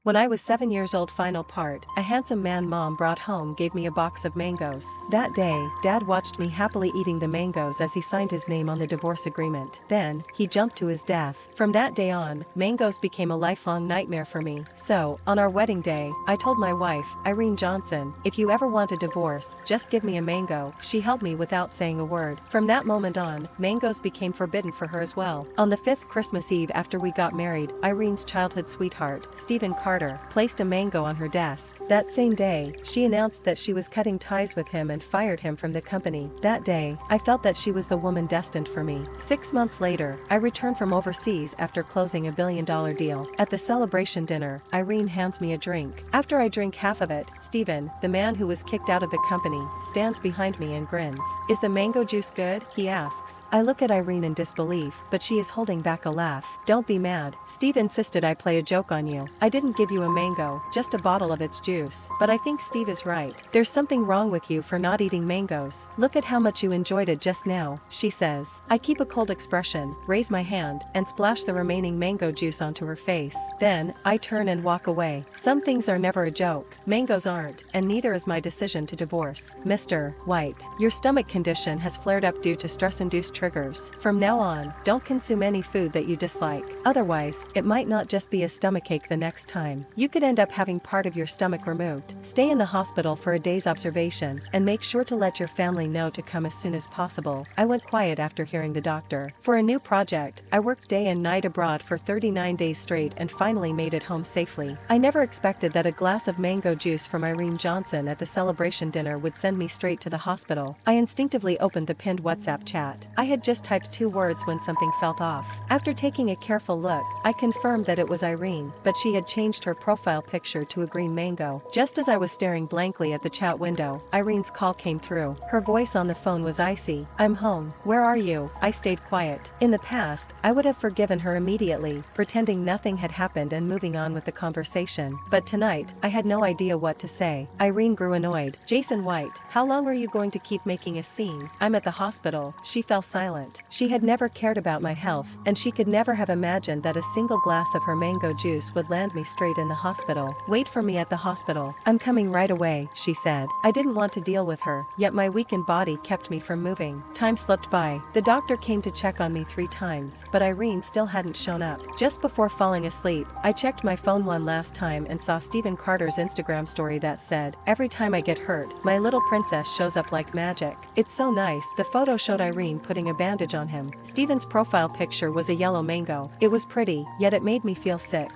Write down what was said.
When I was 7 years old. Final part, a handsome man mom brought home gave me a box of mangoes. That day, dad watched me happily eating the mangoes as he signed his name on the divorce agreement. Then, he jumped to his death. From that day on, mangoes became a lifelong nightmare for me. So, on our wedding day, I told my wife, Irene Johnson, if you ever want a divorce, just give me a mango. She held me without saying a word. From that moment on, mangoes became forbidden for her as well. On the 5th Christmas Eve after we got married, Irene's childhood sweetheart, Stephen Carter, placed a mango on her desk. That same day, she announced that she was cutting ties with him and fired him from the company. That day, I felt that she was the woman destined for me. 6 months later, I returned from overseas after closing $1 billion deal. At the celebration dinner, Irene hands me a drink. After I drink half of it, Stephen, the man who was kicked out of the company, stands behind me and grins. "Is the mango juice good?" he asks. I look at Irene in disbelief, but she is holding back a laugh. "Don't be mad. Steve insisted I play a joke on you. I didn't give you a mango, just a bottle of its juice. But I think Steve is right. There's something wrong with you for not eating mangoes. Look at how much you enjoyed it just now," she says. I keep a cold expression, raise my hand, and splash the remaining mango juice onto her face. Then, I turn and walk away. Some things are never a joke. Mangoes aren't, and neither is my decision to divorce. Mr. White, your stomach condition has flared up due to stress-induced triggers. From now on, don't consume any food that you dislike. Otherwise, it might not just be a stomachache the next time. You could end up having part of your stomach removed. Stay in the hospital for a day's observation, and make sure to let your family know to come as soon as possible. I went quiet after hearing the doctor. For a new project, I worked day and night abroad for 39 days straight and finally made it home safely. I never expected that a glass of mango juice from Irene Johnson at the celebration dinner would send me straight to the hospital. I instinctively opened the pinned WhatsApp chat. I had just typed 2 words when something felt off. After taking a careful look, I confirmed that it was Irene, but she had changed her profile picture to a green mango. Just as I was staring blankly at the chat window, Irene's call came through. Her voice on the phone was icy. "I'm home. Where are you?" I stayed quiet. In the past, I would have forgiven her immediately, pretending nothing had happened and moving on with the conversation. But tonight, I had no idea what to say. Irene grew annoyed. "Jason White, how long are you going to keep making a scene? I'm at the hospital." She fell silent. She had never cared about my health, and she could never have imagined that a single glass of her mango juice would land me straight in the hospital. "Wait for me at the hospital. I'm coming right away," she said. I didn't want to deal with her, yet my weakened body kept me from moving. Time slipped by. The doctor came to check on me 3 times, but Irene still hadn't shown up. Just before falling asleep, I checked my phone one last time and saw Stephen Carter's Instagram story that said, "Every time I get hurt, my little princess shows up like magic." It's so nice. The photo showed Irene putting a bandage on him. Stephen's profile picture was a yellow mango. It was pretty, yet it made me feel sick.